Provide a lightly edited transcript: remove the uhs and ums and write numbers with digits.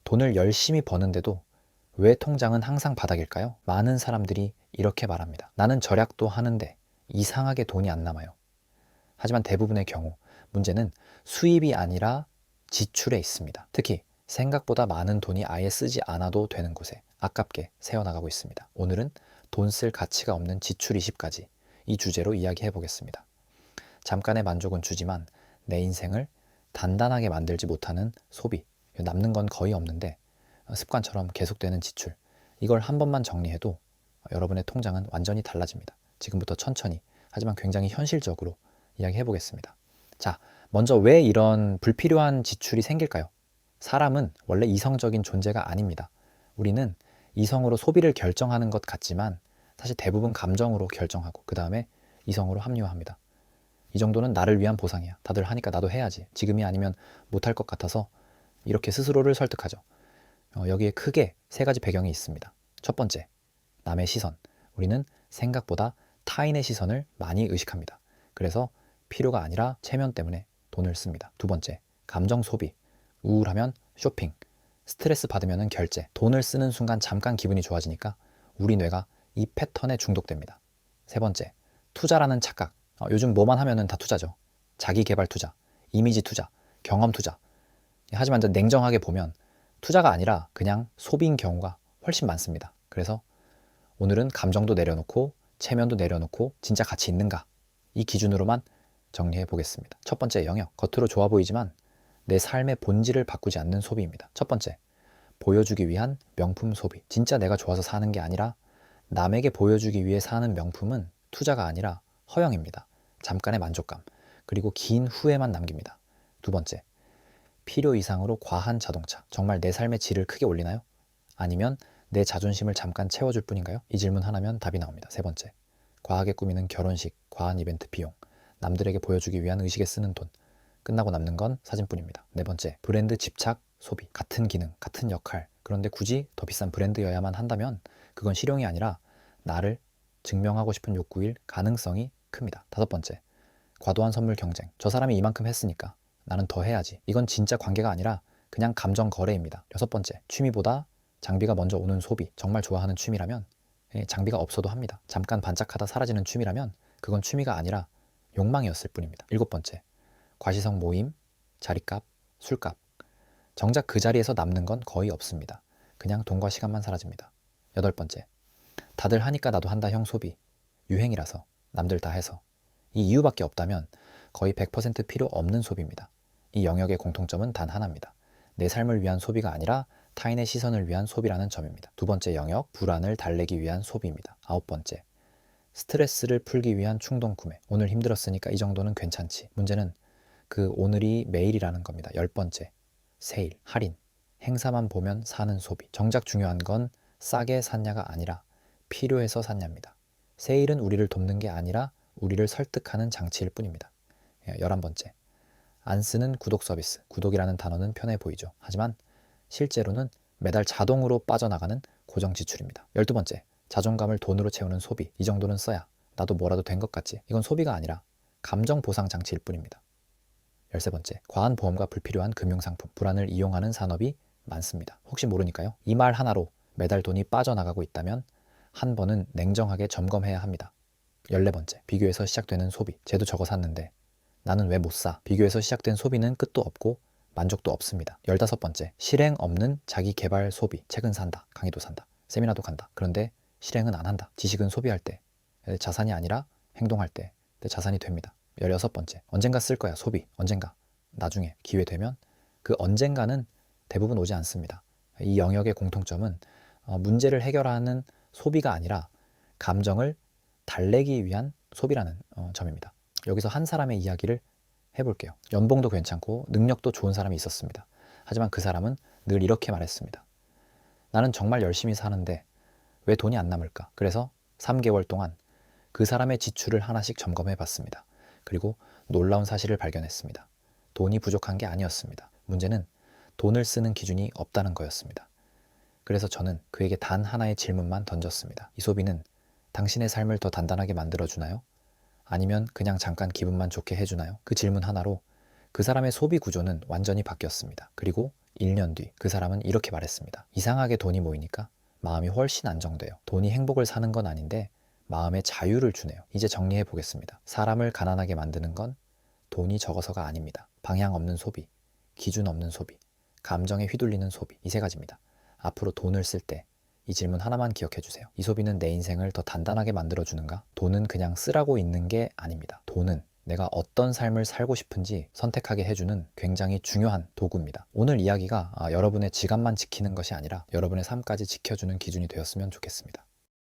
돈을 열심히 버는데도 왜 통장은 항상 바닥일까요? 많은 사람들이 이렇게 말합니다. 나는 절약도 하는데 이상하게 돈이 안 남아요. 하지만 대부분의 경우 문제는 수입이 아니라 지출에 있습니다. 특히 생각보다 많은 돈이 아예 쓰지 않아도 되는 곳에 아깝게 새어나가고 있습니다. 오늘은 돈 쓸 가치가 없는 지출 20가지 이 주제로 이야기해 보겠습니다. 잠깐의 만족은 주지만 내 인생을 단단하게 만들지 못하는 소비, 남는 건 거의 없는데 습관처럼 계속되는 지출, 이걸 한 번만 정리해도 여러분의 통장은 완전히 달라집니다. 지금부터 천천히 하지만 굉장히 현실적으로 이야기해 보겠습니다. 자, 먼저 왜 이런 불필요한 지출이 생길까요? 사람은 원래 이성적인 존재가 아닙니다. 우리는 이성으로 소비를 결정하는 것 같지만 사실 대부분 감정으로 결정하고 그 다음에 이성으로 합리화합니다. 이 정도는 나를 위한 보상이야. 다들 하니까 나도 해야지. 지금이 아니면 못할 것 같아서 이렇게 스스로를 설득하죠. 여기에 크게 세 가지 배경이 있습니다. 첫 번째, 남의 시선. 우리는 생각보다 타인의 시선을 많이 의식합니다. 그래서 필요가 아니라 체면 때문에 돈을 씁니다. 두 번째, 감정 소비. 우울하면 쇼핑, 스트레스 받으면 결제. 돈을 쓰는 순간 잠깐 기분이 좋아지니까 우리 뇌가 이 패턴에 중독됩니다. 세 번째, 투자라는 착각. 요즘 뭐만 하면은 다 투자죠. 자기 개발 투자, 이미지 투자, 경험 투자. 하지만 냉정하게 보면 투자가 아니라 그냥 소비인 경우가 훨씬 많습니다. 그래서 오늘은 감정도 내려놓고 체면도 내려놓고 진짜 가치 있는가? 이 기준으로만 정리해 보겠습니다. 첫 번째 영역, 겉으로 좋아 보이지만 내 삶의 본질을 바꾸지 않는 소비입니다. 첫 번째, 보여주기 위한 명품 소비. 진짜 내가 좋아서 사는 게 아니라 남에게 보여주기 위해 사는 명품은 투자가 아니라 허영입니다. 잠깐의 만족감, 그리고 긴 후회만 남깁니다. 두 번째, 필요 이상으로 과한 자동차. 정말 내 삶의 질을 크게 올리나요? 아니면 내 자존심을 잠깐 채워줄 뿐인가요? 이 질문 하나면 답이 나옵니다. 세 번째, 과하게 꾸미는 결혼식, 과한 이벤트 비용, 남들에게 보여주기 위한 의식에 쓰는 돈, 끝나고 남는 건 사진뿐입니다. 네 번째, 브랜드 집착 소비. 같은 기능, 같은 역할, 그런데 굳이 더 비싼 브랜드여야만 한다면 그건 실용이 아니라 나를 증명하고 싶은 욕구일 가능성이 큽니다. 다섯 번째, 과도한 선물 경쟁. 저 사람이 이만큼 했으니까 나는 더 해야지. 이건 진짜 관계가 아니라 그냥 감정 거래입니다. 여섯 번째, 취미보다 장비가 먼저 오는 소비. 정말 좋아하는 취미라면 장비가 없어도 합니다. 잠깐 반짝하다 사라지는 취미라면 그건 취미가 아니라 욕망이었을 뿐입니다. 일곱 번째, 과시성 모임, 자리값, 술값. 정작 그 자리에서 남는 건 거의 없습니다. 그냥 돈과 시간만 사라집니다. 여덟 번째, 다들 하니까 나도 한다형 소비. 유행이라서, 남들 다 해서. 이 이유밖에 없다면 거의 100% 필요 없는 소비입니다. 이 영역의 공통점은 단 하나입니다. 내 삶을 위한 소비가 아니라 타인의 시선을 위한 소비라는 점입니다. 두 번째 영역, 불안을 달래기 위한 소비입니다. 아홉 번째, 스트레스를 풀기 위한 충동 구매. 오늘 힘들었으니까 이 정도는 괜찮지. 문제는 그 오늘이 매일이라는 겁니다. 열 번째, 세일, 할인, 행사만 보면 사는 소비. 정작 중요한 건 싸게 샀냐가 아니라 필요해서 샀냐입니다. 세일은 우리를 돕는 게 아니라 우리를 설득하는 장치일 뿐입니다. 11번째, 안 쓰는 구독 서비스. 구독이라는 단어는 편해 보이죠. 하지만 실제로는 매달 자동으로 빠져나가는 고정 지출입니다. 12번째, 자존감을 돈으로 채우는 소비. 이 정도는 써야 나도 뭐라도 된 것 같지. 이건 소비가 아니라 감정 보상 장치일 뿐입니다. 13번째, 과한 보험과 불필요한 금융상품. 불안을 이용하는 산업이 많습니다. 혹시 모르니까요. 이 말 하나로 매달 돈이 빠져나가고 있다면 한 번은 냉정하게 점검해야 합니다. 14번째, 비교해서 시작되는 소비. 쟤도 저거 샀는데 나는 왜 못 사? 비교해서 시작된 소비는 끝도 없고 만족도 없습니다. 15번째, 실행 없는 자기 개발 소비. 책은 산다, 강의도 산다, 세미나도 간다. 그런데 실행은 안 한다. 지식은 소비할 때, 자산이 아니라 행동할 때 자산이 됩니다. 16번째, 언젠가 쓸 거야. 소비. 언젠가, 나중에 기회 되면. 그 언젠가는 대부분 오지 않습니다. 이 영역의 공통점은 문제를 해결하는 소비가 아니라 감정을 달래기 위한 소비라는 점입니다. 여기서 한 사람의 이야기를 해볼게요. 연봉도 괜찮고 능력도 좋은 사람이 있었습니다. 하지만 그 사람은 늘 이렇게 말했습니다. 나는 정말 열심히 사는데 왜 돈이 안 남을까? 그래서 3개월 동안 그 사람의 지출을 하나씩 점검해 봤습니다. 그리고 놀라운 사실을 발견했습니다. 돈이 부족한 게 아니었습니다. 문제는 돈을 쓰는 기준이 없다는 거였습니다. 그래서 저는 그에게 단 하나의 질문만 던졌습니다. 이 소비는 당신의 삶을 더 단단하게 만들어주나요? 아니면 그냥 잠깐 기분만 좋게 해주나요? 그 질문 하나로 그 사람의 소비 구조는 완전히 바뀌었습니다. 그리고 1년 뒤 그 사람은 이렇게 말했습니다. 이상하게 돈이 모이니까 마음이 훨씬 안정돼요. 돈이 행복을 사는 건 아닌데 마음의 자유를 주네요. 이제 정리해 보겠습니다. 사람을 가난하게 만드는 건 돈이 적어서가 아닙니다. 방향 없는 소비, 기준 없는 소비, 감정에 휘둘리는 소비, 이 세 가지입니다. 앞으로 돈을 쓸 때 이 질문 하나만 기억해 주세요. 이 소비는 내 인생을 더 단단하게 만들어주는가? 돈은 그냥 쓰라고 있는 게 아닙니다. 돈은 내가 어떤 삶을 살고 싶은지 선택하게 해주는 굉장히 중요한 도구입니다. 오늘 이야기가 여러분의 지갑만 지키는 것이 아니라 여러분의 삶까지 지켜주는 기준이 되었으면 좋겠습니다.